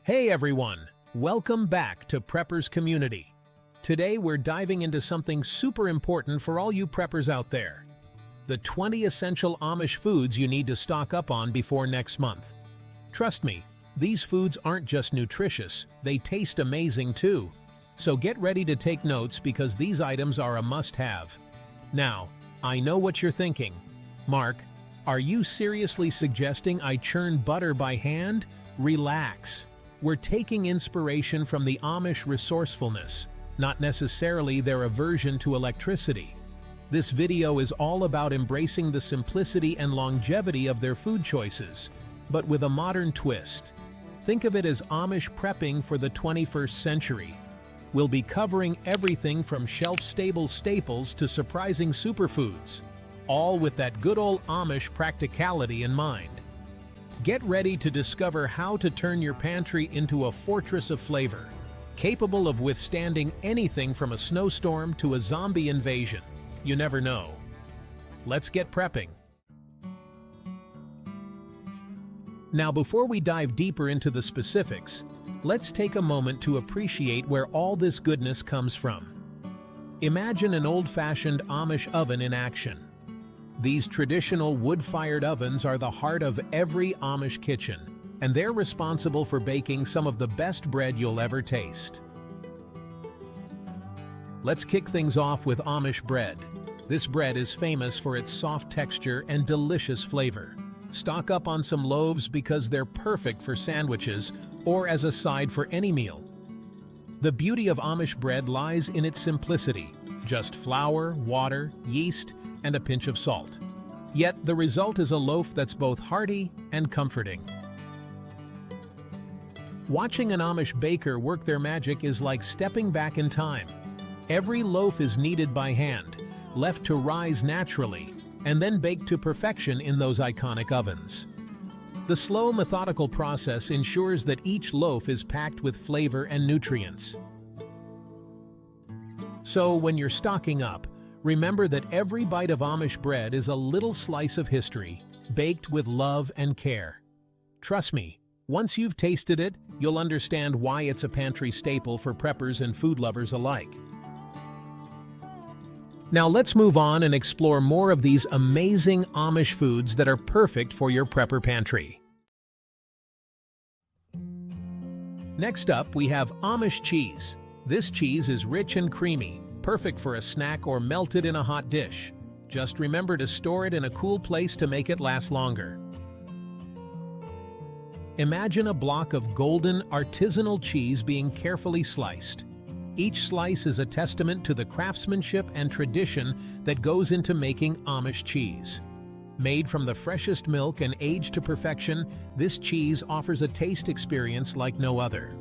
Hey everyone, welcome back to Preppers Community. Today we're diving into something super important for all you preppers out there. The 20 essential Amish foods you need to stock up on before next month. Trust me, these foods aren't just nutritious, they taste amazing too. So get ready to take notes because these items are a must-have. Now, I know what you're thinking. Mark, are you seriously suggesting I churn butter by hand? Relax. We're taking inspiration from the Amish resourcefulness, not necessarily their aversion to electricity. This video is all about embracing the simplicity and longevity of their food choices, but with a modern twist. Think of it as Amish prepping for the 21st century. We'll be covering everything from shelf-stable staples to surprising superfoods, all with that good old Amish practicality in mind. Get ready to discover how to turn your pantry into a fortress of flavor, capable of withstanding anything from a snowstorm to a zombie invasion. You never know. Let's get prepping. Now, before we dive deeper into the specifics, let's take a moment to appreciate where all this goodness comes from. Imagine an old-fashioned Amish oven in action. These traditional wood-fired ovens are the heart of every Amish kitchen, and they're responsible for baking some of the best bread you'll ever taste. Let's kick things off with Amish bread. This bread is famous for its soft texture and delicious flavor. Stock up on some loaves because they're perfect for sandwiches or as a side for any meal. The beauty of Amish bread lies in its simplicity: just flour, water, yeast, and a pinch of salt. Yet the result is a loaf that's both hearty and comforting. Watching an Amish baker work their magic is like stepping back in time. Every loaf is kneaded by hand, left to rise naturally, and then baked to perfection in those iconic ovens. The slow, methodical process ensures that each loaf is packed with flavor and nutrients. So when you're stocking up, remember that every bite of Amish bread is a little slice of history, baked with love and care. Trust me, once you've tasted it, you'll understand why it's a pantry staple for preppers and food lovers alike. Now let's move on and explore more of these amazing Amish foods that are perfect for your prepper pantry. Next up, we have Amish cheese. This cheese is rich and creamy, perfect for a snack or melted in a hot dish. Just remember to store it in a cool place to make it last longer. Imagine a block of golden, artisanal cheese being carefully sliced. Each slice is a testament to the craftsmanship and tradition that goes into making Amish cheese. Made from the freshest milk and aged to perfection, this cheese offers a taste experience like no other.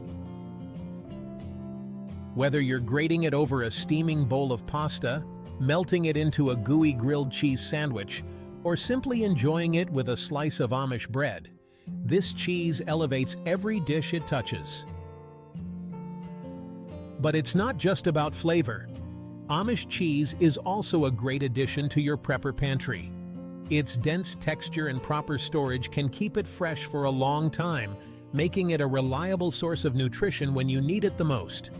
Whether you're grating it over a steaming bowl of pasta, melting it into a gooey grilled cheese sandwich, or simply enjoying it with a slice of Amish bread, this cheese elevates every dish it touches. But it's not just about flavor. Amish cheese is also a great addition to your prepper pantry. Its dense texture and proper storage can keep it fresh for a long time, making it a reliable source of nutrition when you need it the most.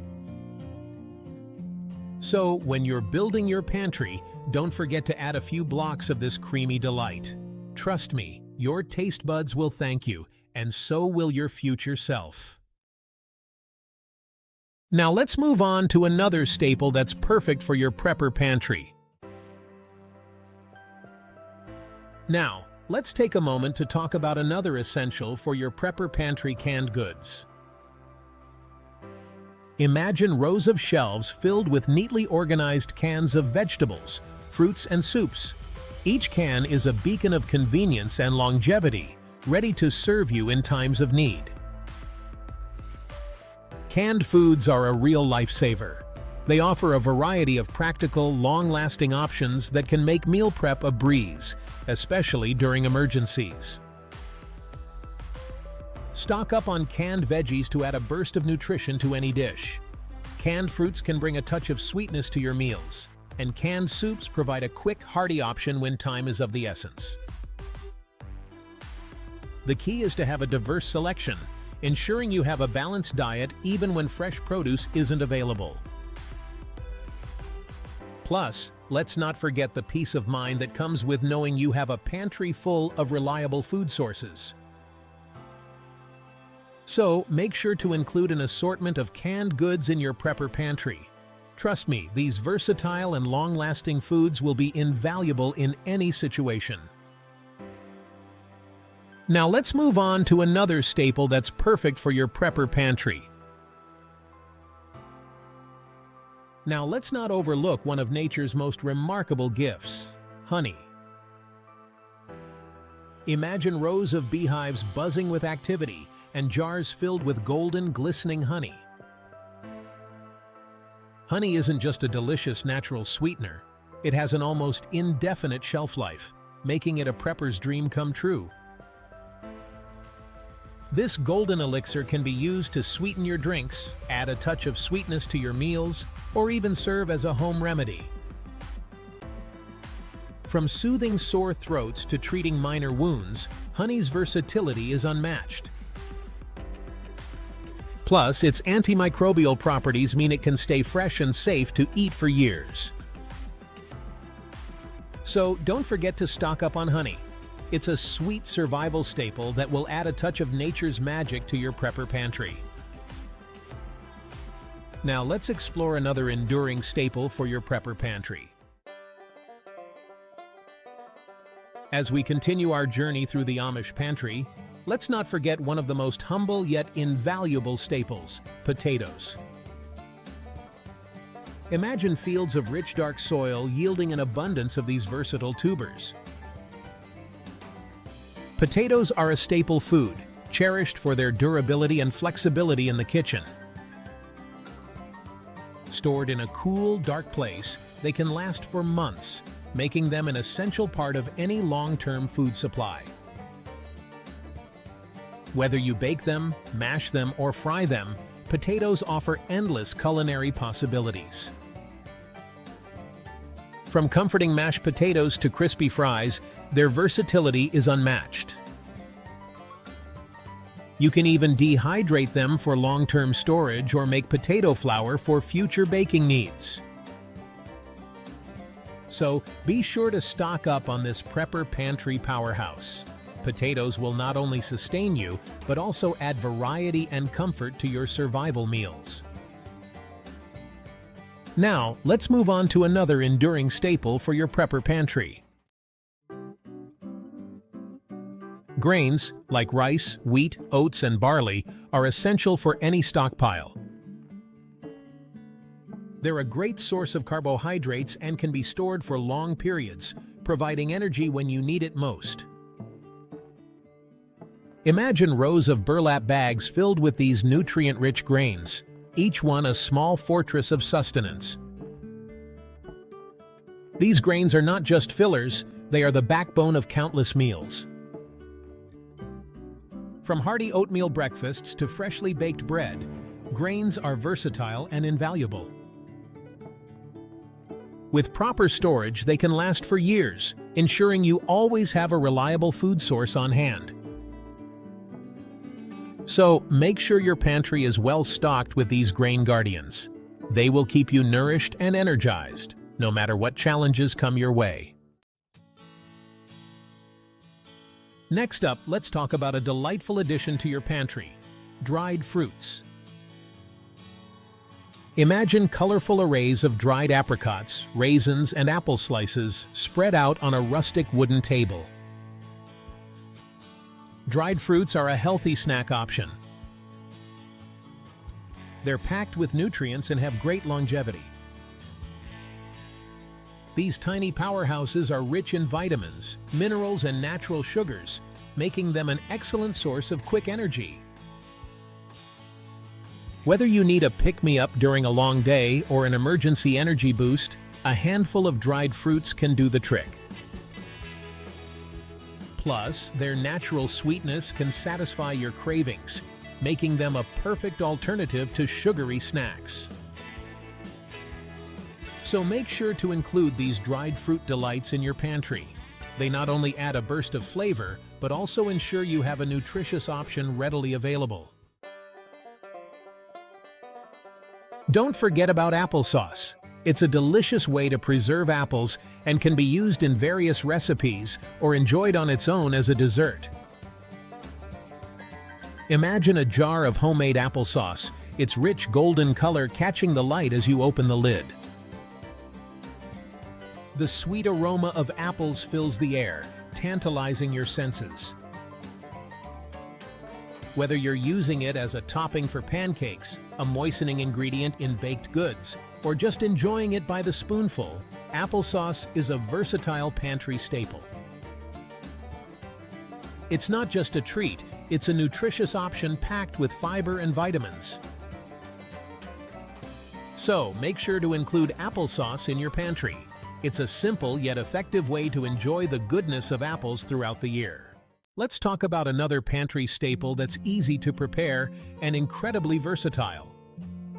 So, when you're building your pantry, don't forget to add a few blocks of this creamy delight. Trust me, your taste buds will thank you, and so will your future self. Now let's move on to another staple that's perfect for your prepper pantry. Now, let's take a moment to talk about another essential for your prepper pantry: canned goods. Imagine rows of shelves filled with neatly organized cans of vegetables, fruits, and soups. Each can is a beacon of convenience and longevity, ready to serve you in times of need. Canned foods are a real lifesaver. They offer a variety of practical, long-lasting options that can make meal prep a breeze, especially during emergencies. Stock up on canned veggies to add a burst of nutrition to any dish. Canned fruits can bring a touch of sweetness to your meals, and canned soups provide a quick, hearty option when time is of the essence. The key is to have a diverse selection, ensuring you have a balanced diet even when fresh produce isn't available. Plus, let's not forget the peace of mind that comes with knowing you have a pantry full of reliable food sources. So, make sure to include an assortment of canned goods in your prepper pantry. Trust me, these versatile and long-lasting foods will be invaluable in any situation. Now let's move on to another staple that's perfect for your prepper pantry. Now let's not overlook one of nature's most remarkable gifts, honey. Imagine rows of beehives buzzing with activity and jars filled with golden, glistening honey. Honey isn't just a delicious natural sweetener, it has an almost indefinite shelf life, making it a prepper's dream come true. This golden elixir can be used to sweeten your drinks, add a touch of sweetness to your meals, or even serve as a home remedy. From soothing sore throats to treating minor wounds, honey's versatility is unmatched. Plus, its antimicrobial properties mean it can stay fresh and safe to eat for years. So, don't forget to stock up on honey. It's a sweet survival staple that will add a touch of nature's magic to your prepper pantry. Now let's explore another enduring staple for your prepper pantry. As we continue our journey through the Amish pantry, let's not forget one of the most humble yet invaluable staples, potatoes. Imagine fields of rich dark soil yielding an abundance of these versatile tubers. Potatoes are a staple food, cherished for their durability and flexibility in the kitchen. Stored in a cool, dark place, they can last for months, making them an essential part of any long-term food supply. Whether you bake them, mash them, or fry them, potatoes offer endless culinary possibilities. From comforting mashed potatoes to crispy fries, their versatility is unmatched. You can even dehydrate them for long-term storage or make potato flour for future baking needs. So, be sure to stock up on this prepper pantry powerhouse. Potatoes will not only sustain you, but also add variety and comfort to your survival meals. Now, let's move on to another enduring staple for your prepper pantry. Grains, like rice, wheat, oats, and barley, are essential for any stockpile. They're a great source of carbohydrates and can be stored for long periods, providing energy when you need it most. Imagine rows of burlap bags filled with these nutrient-rich grains, each one a small fortress of sustenance. These grains are not just fillers, they are the backbone of countless meals. From hearty oatmeal breakfasts to freshly baked bread, grains are versatile and invaluable. With proper storage, they can last for years, ensuring you always have a reliable food source on hand. So, make sure your pantry is well stocked with these grain guardians. They will keep you nourished and energized, no matter what challenges come your way. Next up, let's talk about a delightful addition to your pantry: dried fruits. Imagine colorful arrays of dried apricots, raisins, and apple slices spread out on a rustic wooden table. Dried fruits are a healthy snack option. They're packed with nutrients and have great longevity. These tiny powerhouses are rich in vitamins, minerals, and natural sugars, making them an excellent source of quick energy. Whether you need a pick-me-up during a long day or an emergency energy boost, a handful of dried fruits can do the trick. Plus, their natural sweetness can satisfy your cravings, making them a perfect alternative to sugary snacks. So make sure to include these dried fruit delights in your pantry. They not only add a burst of flavor, but also ensure you have a nutritious option readily available. Don't forget about applesauce. It's a delicious way to preserve apples and can be used in various recipes or enjoyed on its own as a dessert. Imagine a jar of homemade applesauce, its rich golden color catching the light as you open the lid. The sweet aroma of apples fills the air, tantalizing your senses. Whether you're using it as a topping for pancakes, a moistening ingredient in baked goods, or just enjoying it by the spoonful, applesauce is a versatile pantry staple. It's not just a treat, it's a nutritious option packed with fiber and vitamins. So, make sure to include applesauce in your pantry. It's a simple yet effective way to enjoy the goodness of apples throughout the year. Let's talk about another pantry staple that's easy to prepare and incredibly versatile: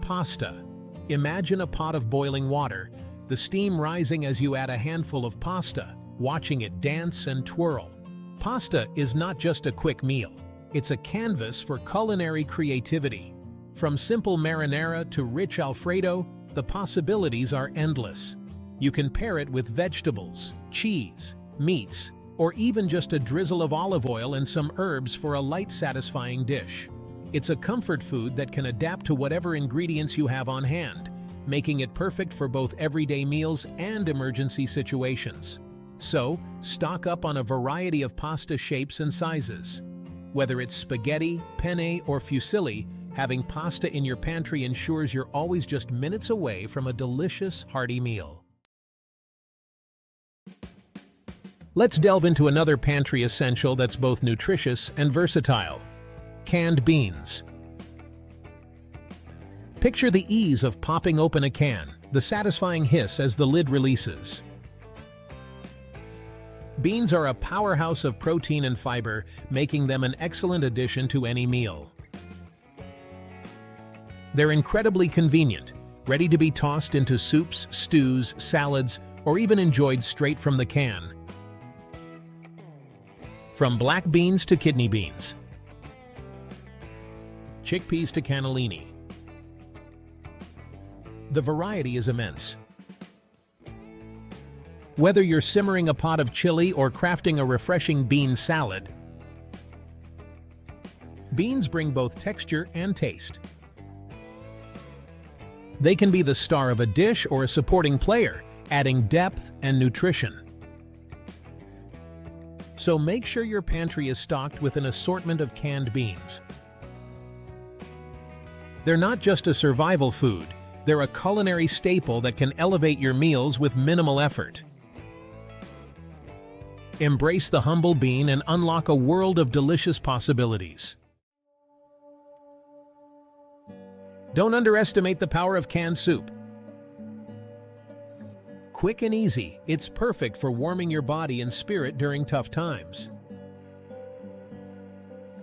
pasta. Imagine a pot of boiling water, the steam rising as you add a handful of pasta, watching it dance and twirl. Pasta is not just a quick meal. It's a canvas for culinary creativity. From simple marinara to rich Alfredo, the possibilities are endless. You can pair it with vegetables, cheese, meats, or even just a drizzle of olive oil and some herbs for a light, satisfying dish. It's a comfort food that can adapt to whatever ingredients you have on hand, making it perfect for both everyday meals and emergency situations. So, stock up on a variety of pasta shapes and sizes. Whether it's spaghetti, penne, or fusilli, having pasta in your pantry ensures you're always just minutes away from a delicious, hearty meal. Let's delve into another pantry essential that's both nutritious and versatile: canned beans. Picture the ease of popping open a can, the satisfying hiss as the lid releases. Beans are a powerhouse of protein and fiber, making them an excellent addition to any meal. They're incredibly convenient, ready to be tossed into soups, stews, salads, or even enjoyed straight from the can. From black beans to kidney beans, chickpeas to cannellini, the variety is immense. Whether you're simmering a pot of chili or crafting a refreshing bean salad, beans bring both texture and taste. They can be the star of a dish or a supporting player, adding depth and nutrition. So make sure your pantry is stocked with an assortment of canned beans. They're not just a survival food, they're a culinary staple that can elevate your meals with minimal effort. Embrace the humble bean and unlock a world of delicious possibilities. Don't underestimate the power of canned soup. Quick and easy, it's perfect for warming your body and spirit during tough times.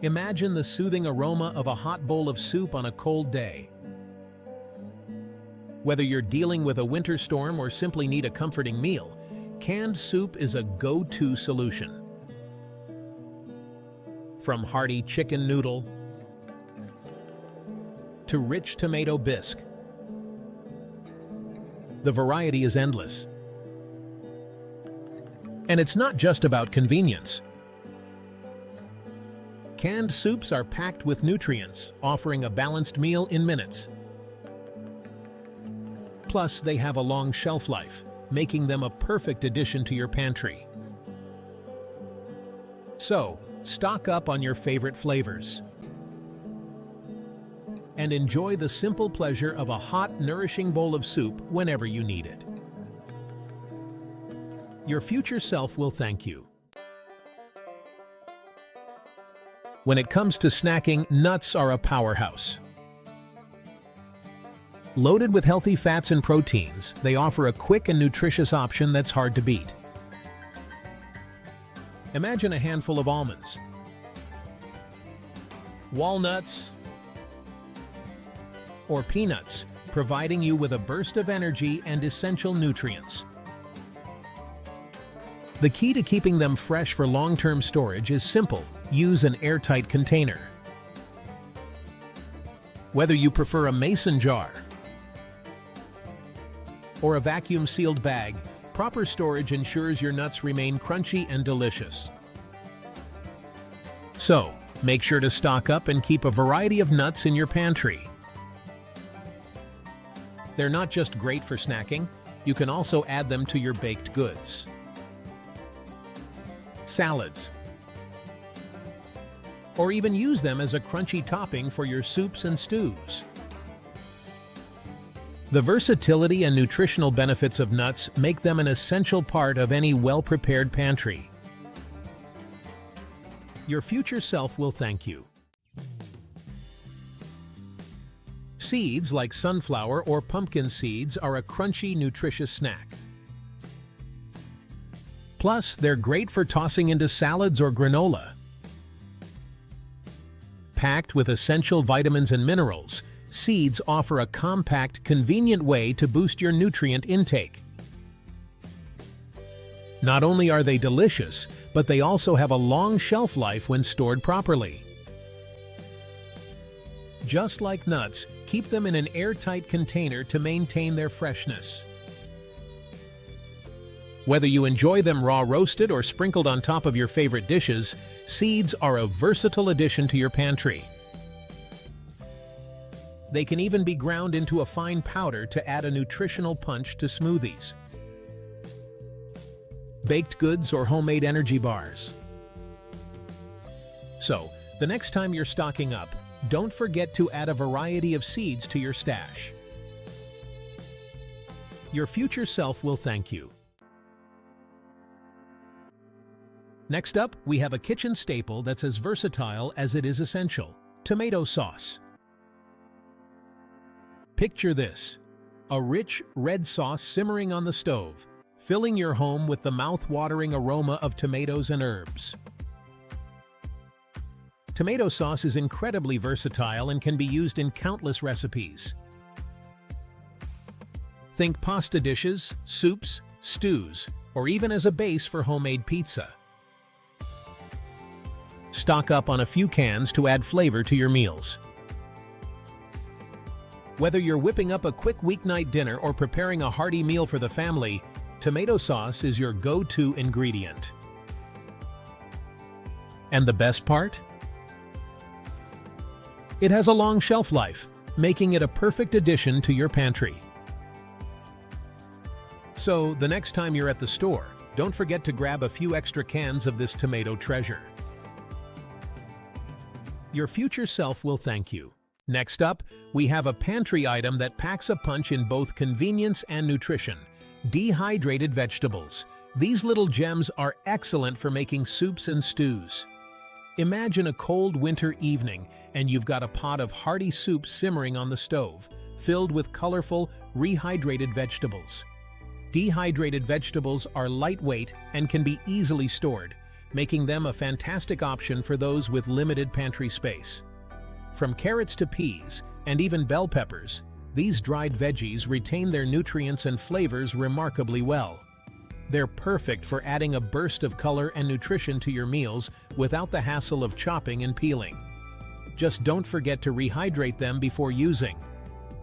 Imagine the soothing aroma of a hot bowl of soup on a cold day. Whether you're dealing with a winter storm or simply need a comforting meal, canned soup is a go-to solution. From hearty chicken noodle to rich tomato bisque, the variety is endless. And it's not just about convenience. Canned soups are packed with nutrients, offering a balanced meal in minutes. Plus, they have a long shelf life, making them a perfect addition to your pantry. So, stock up on your favorite flavors and enjoy the simple pleasure of a hot, nourishing bowl of soup whenever you need it. Your future self will thank you. When it comes to snacking, nuts are a powerhouse. Loaded with healthy fats and proteins, they offer a quick and nutritious option that's hard to beat. Imagine a handful of almonds, walnuts, or peanuts, providing you with a burst of energy and essential nutrients. The key to keeping them fresh for long-term storage is simple: use an airtight container. Whether you prefer a mason jar or a vacuum-sealed bag, proper storage ensures your nuts remain crunchy and delicious. So, make sure to stock up and keep a variety of nuts in your pantry. They're not just great for snacking, you can also add them to your baked goods. Salads, or even use them as a crunchy topping for your soups and stews. The versatility and nutritional benefits of nuts make them an essential part of any well-prepared pantry. Your future self will thank you. Seeds like sunflower or pumpkin seeds are a crunchy, nutritious snack. Plus, they're great for tossing into salads or granola. Packed with essential vitamins and minerals, seeds offer a compact, convenient way to boost your nutrient intake. Not only are they delicious, but they also have a long shelf life when stored properly. Just like nuts, keep them in an airtight container to maintain their freshness. Whether you enjoy them raw roasted or sprinkled on top of your favorite dishes, seeds are a versatile addition to your pantry. They can even be ground into a fine powder to add a nutritional punch to smoothies, baked goods, or homemade energy bars. So, the next time you're stocking up, don't forget to add a variety of seeds to your stash. Your future self will thank you. Next up, we have a kitchen staple that's as versatile as it is essential: tomato sauce. Picture this: a rich, red sauce simmering on the stove, filling your home with the mouth-watering aroma of tomatoes and herbs. Tomato sauce is incredibly versatile and can be used in countless recipes. Think pasta dishes, soups, stews, or even as a base for homemade pizza. Stock up on a few cans to add flavor to your meals. Whether you're whipping up a quick weeknight dinner or preparing a hearty meal for the family, tomato sauce is your go-to ingredient. And the best part? It has a long shelf life, making it a perfect addition to your pantry. So, the next time you're at the store, don't forget to grab a few extra cans of this tomato treasure. Your future self will thank you. Next up, we have a pantry item that packs a punch in both convenience and nutrition: dehydrated vegetables. These little gems are excellent for making soups and stews. Imagine a cold winter evening and you've got a pot of hearty soup simmering on the stove, filled with colorful, rehydrated vegetables. Dehydrated vegetables are lightweight and can be easily stored, making them a fantastic option for those with limited pantry space. From carrots to peas, and even bell peppers, these dried veggies retain their nutrients and flavors remarkably well. They're perfect for adding a burst of color and nutrition to your meals without the hassle of chopping and peeling. Just don't forget to rehydrate them before using.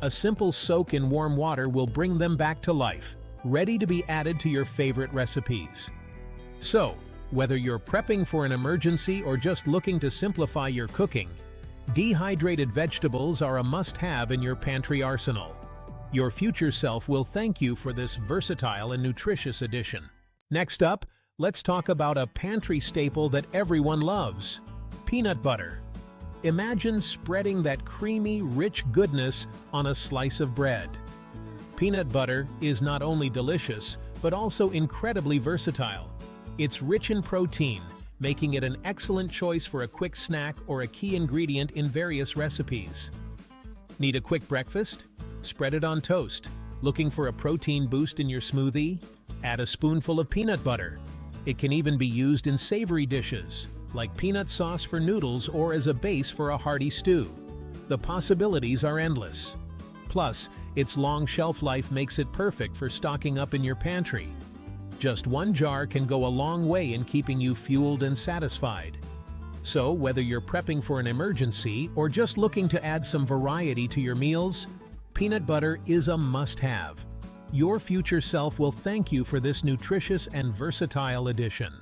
A simple soak in warm water will bring them back to life, ready to be added to your favorite recipes. So, whether you're prepping for an emergency or just looking to simplify your cooking, dehydrated vegetables are a must-have in your pantry arsenal. Your future self will thank you for this versatile and nutritious addition. Next up, let's talk about a pantry staple that everyone loves: peanut butter. Imagine spreading that creamy, rich goodness on a slice of bread. Peanut butter is not only delicious, but also incredibly versatile. It's rich in protein, making it an excellent choice for a quick snack or a key ingredient in various recipes. Need a quick breakfast? Spread it on toast. Looking for a protein boost in your smoothie? Add a spoonful of peanut butter. It can even be used in savory dishes, like peanut sauce for noodles or as a base for a hearty stew. The possibilities are endless. Plus, its long shelf life makes it perfect for stocking up in your pantry. Just one jar can go a long way in keeping you fueled and satisfied. So, whether you're prepping for an emergency or just looking to add some variety to your meals, peanut butter is a must-have. Your future self will thank you for this nutritious and versatile addition.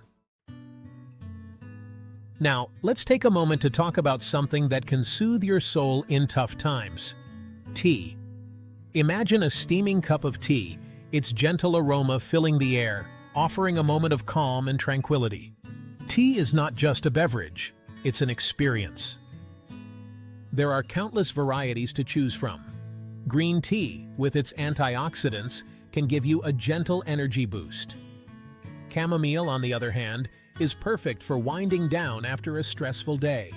Now, let's take a moment to talk about something that can soothe your soul in tough times. Tea. Imagine a steaming cup of tea, its gentle aroma filling the air, offering a moment of calm and tranquility. Tea is not just a beverage, it's an experience. There are countless varieties to choose from. Green tea, with its antioxidants, can give you a gentle energy boost. Chamomile, on the other hand, is perfect for winding down after a stressful day.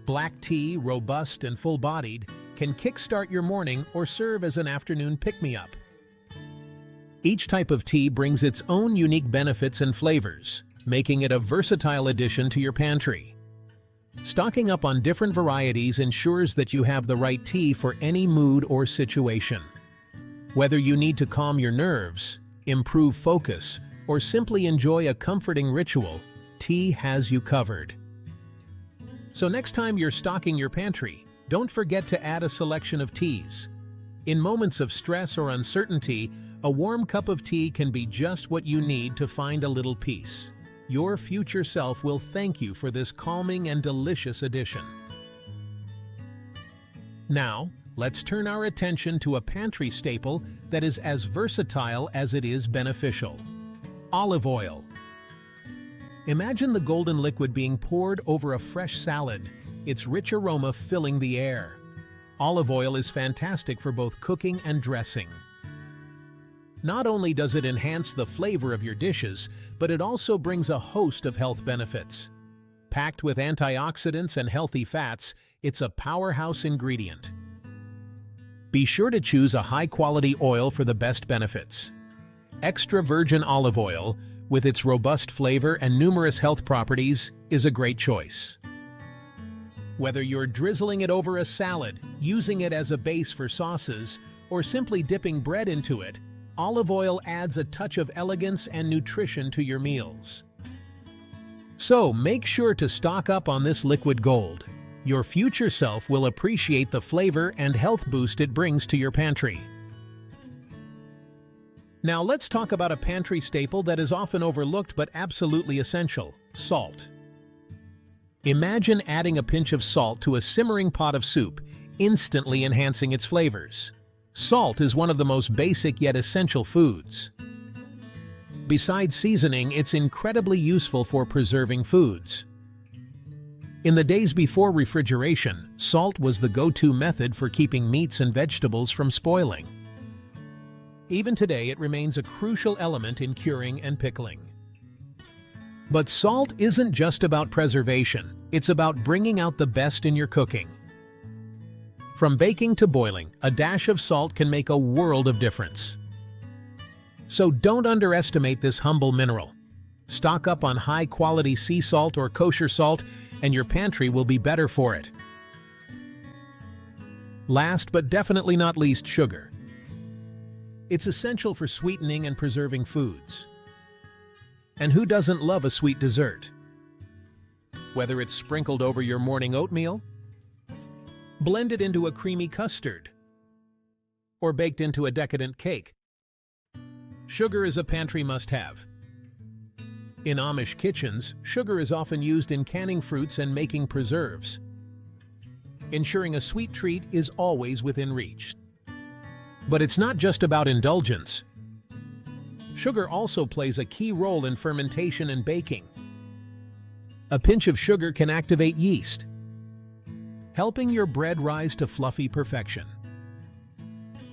Black tea, robust and full-bodied, can kickstart your morning or serve as an afternoon pick-me-up. Each type of tea brings its own unique benefits and flavors, making it a versatile addition to your pantry. Stocking up on different varieties ensures that you have the right tea for any mood or situation. Whether you need to calm your nerves, improve focus, or simply enjoy a comforting ritual, tea has you covered. So next time you're stocking your pantry, don't forget to add a selection of teas. In moments of stress or uncertainty, a warm cup of tea can be just what you need to find a little peace. Your future self will thank you for this calming and delicious addition. Now, let's turn our attention to a pantry staple that is as versatile as it is beneficial. Olive oil. Imagine the golden liquid being poured over a fresh salad, its rich aroma filling the air. Olive oil is fantastic for both cooking and dressing. Not only does it enhance the flavor of your dishes, but it also brings a host of health benefits. Packed with antioxidants and healthy fats, it's a powerhouse ingredient. Be sure to choose a high-quality oil for the best benefits. Extra virgin olive oil, with its robust flavor and numerous health properties, is a great choice. Whether you're drizzling it over a salad, using it as a base for sauces, or simply dipping bread into it, olive oil adds a touch of elegance and nutrition to your meals. So make sure to stock up on this liquid gold. Your future self will appreciate the flavor and health boost it brings to your pantry. Now let's talk about a pantry staple that is often overlooked but absolutely essential: salt. Imagine adding a pinch of salt to a simmering pot of soup, instantly enhancing its flavors. Salt is one of the most basic yet essential foods. Besides seasoning, it's incredibly useful for preserving foods. In the days before refrigeration, salt was the go-to method for keeping meats and vegetables from spoiling. Even today, it remains a crucial element in curing and pickling. But salt isn't just about preservation, it's about bringing out the best in your cooking. From baking to boiling, a dash of salt can make a world of difference. So don't underestimate this humble mineral. Stock up on high-quality sea salt or kosher salt, and your pantry will be better for it. Last but definitely not least, sugar. It's essential for sweetening and preserving foods. And who doesn't love a sweet dessert? Whether it's sprinkled over your morning oatmeal, blended into a creamy custard, or baked into a decadent cake, sugar is a pantry must-have. In Amish kitchens, sugar is often used in canning fruits and making preserves, ensuring a sweet treat is always within reach. But it's not just about indulgence. Sugar also plays a key role in fermentation and baking. A pinch of sugar can activate yeast, helping your bread rise to fluffy perfection.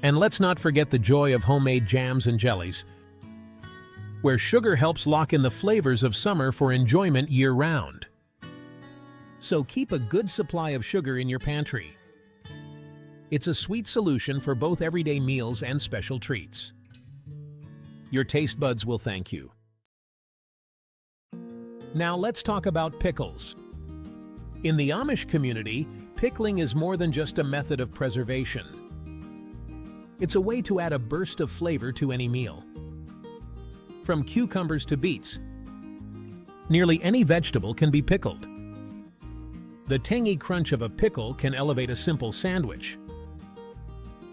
And let's not forget the joy of homemade jams and jellies, where sugar helps lock in the flavors of summer for enjoyment year-round. So keep a good supply of sugar in your pantry. It's a sweet solution for both everyday meals and special treats. Your taste buds will thank you. Now let's talk about pickles. In the Amish community, pickling is more than just a method of preservation. It's a way to add a burst of flavor to any meal. From cucumbers to beets, nearly any vegetable can be pickled. The tangy crunch of a pickle can elevate a simple sandwich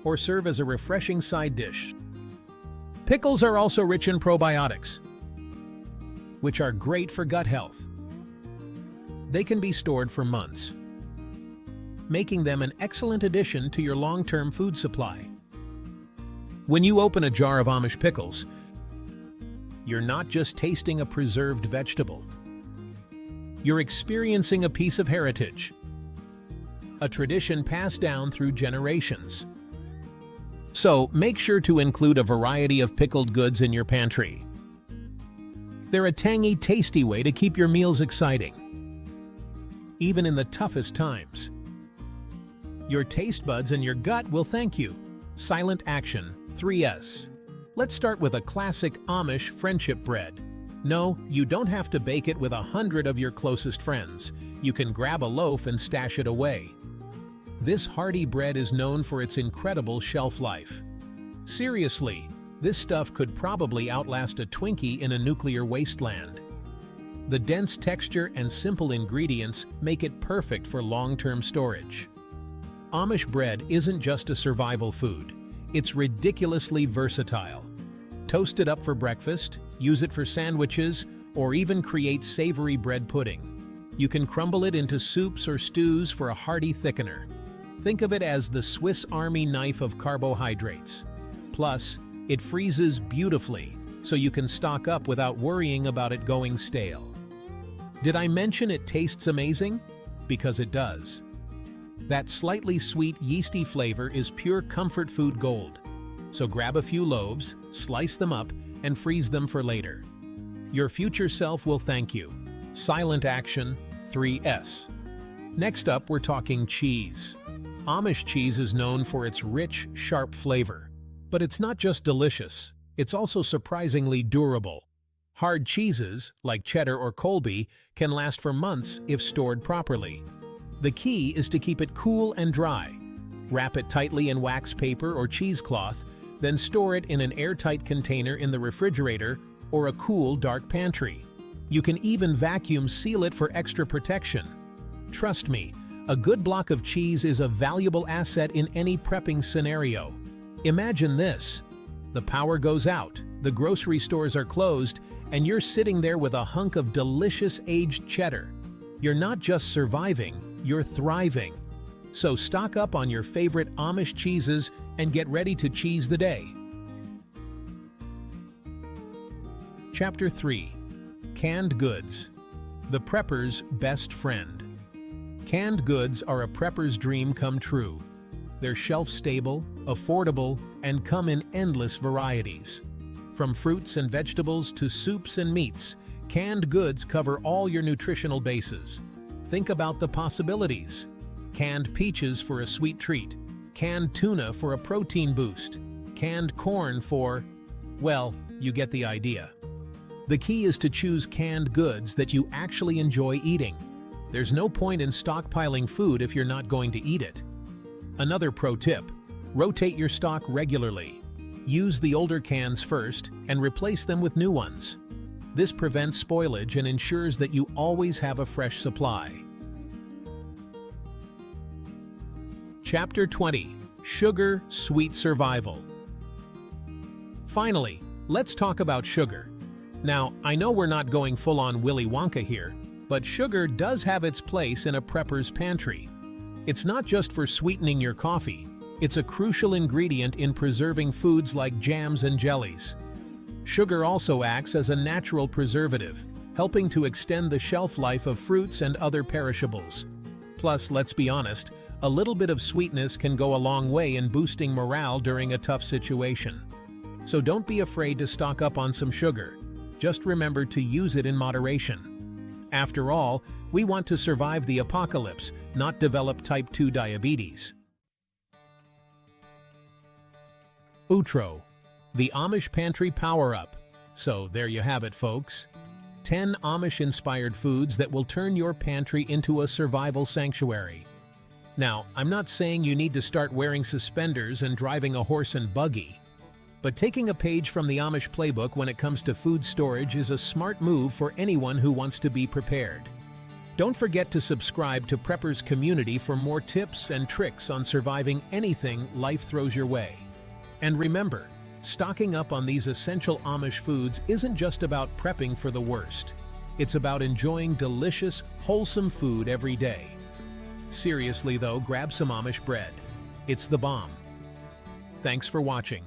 or serve as a refreshing side dish. Pickles are also rich in probiotics, which are great for gut health. They can be stored for months, making them an excellent addition to your long-term food supply. When you open a jar of Amish pickles, you're not just tasting a preserved vegetable. You're experiencing a piece of heritage, a tradition passed down through generations. So, make sure to include a variety of pickled goods in your pantry. They're a tangy, tasty way to keep your meals exciting, even in the toughest times. Your taste buds and your gut will thank you. Silent action, 3S. Let's start with a classic Amish friendship bread. No, you don't have to bake it with 100 of your closest friends. You can grab a loaf and stash it away. This hearty bread is known for its incredible shelf life. Seriously, this stuff could probably outlast a Twinkie in a nuclear wasteland. The dense texture and simple ingredients make it perfect for long-term storage. Amish bread isn't just a survival food. It's ridiculously versatile. Toast it up for breakfast, use it for sandwiches, or even create savory bread pudding. You can crumble it into soups or stews for a hearty thickener. Think of it as the Swiss Army knife of carbohydrates. Plus, it freezes beautifully, so you can stock up without worrying about it going stale. Did I mention it tastes amazing? Because it does. That slightly sweet, yeasty flavor is pure comfort food gold. So grab a few loaves, slice them up, and freeze them for later. Your future self will thank you. Silent action, 3S. Next up, we're talking cheese. Amish cheese is known for its rich, sharp flavor. But it's not just delicious, it's also surprisingly durable. Hard cheeses, like cheddar or Colby, can last for months if stored properly. The key is to keep it cool and dry. Wrap it tightly in wax paper or cheesecloth, then store it in an airtight container in the refrigerator or a cool, dark pantry. You can even vacuum seal it for extra protection. Trust me, a good block of cheese is a valuable asset in any prepping scenario. Imagine this. The power goes out, the grocery stores are closed, and you're sitting there with a hunk of delicious aged cheddar. You're not just surviving, you're thriving. So stock up on your favorite Amish cheeses and get ready to cheese the day. Chapter 3. Canned Goods. The Prepper's Best Friend. Canned goods are a prepper's dream come true. They're shelf-stable, affordable, and come in endless varieties. From fruits and vegetables to soups and meats, canned goods cover all your nutritional bases. Think about the possibilities. Canned peaches for a sweet treat, canned tuna for a protein boost, canned corn for, well, you get the idea. The key is to choose canned goods that you actually enjoy eating. There's no point in stockpiling food if you're not going to eat it. Another pro tip: rotate your stock regularly. Use the older cans first and replace them with new ones. This prevents spoilage and ensures that you always have a fresh supply. Chapter 20. Sugar, Sweet Survival. Finally, let's talk about sugar. Now, I know we're not going full-on Willy Wonka here, but sugar does have its place in a prepper's pantry. It's not just for sweetening your coffee, it's a crucial ingredient in preserving foods like jams and jellies. Sugar also acts as a natural preservative, helping to extend the shelf life of fruits and other perishables. Plus, let's be honest, a little bit of sweetness can go a long way in boosting morale during a tough situation. So don't be afraid to stock up on some sugar. Just remember to use it in moderation. After all, we want to survive the apocalypse, not develop type 2 diabetes. Outro, the Amish Pantry Power-Up. So there you have it, folks. 10 Amish-inspired foods that will turn your pantry into a survival sanctuary. Now, I'm not saying you need to start wearing suspenders and driving a horse and buggy, but taking a page from the Amish playbook when it comes to food storage is a smart move for anyone who wants to be prepared. Don't forget to subscribe to Prepper's Community for more tips and tricks on surviving anything life throws your way. And remember, Stocking up on these essential Amish foods isn't just about prepping for the worst. It's about enjoying delicious, wholesome food every day. Seriously though, grab some Amish bread. It's the bomb. Thanks for watching.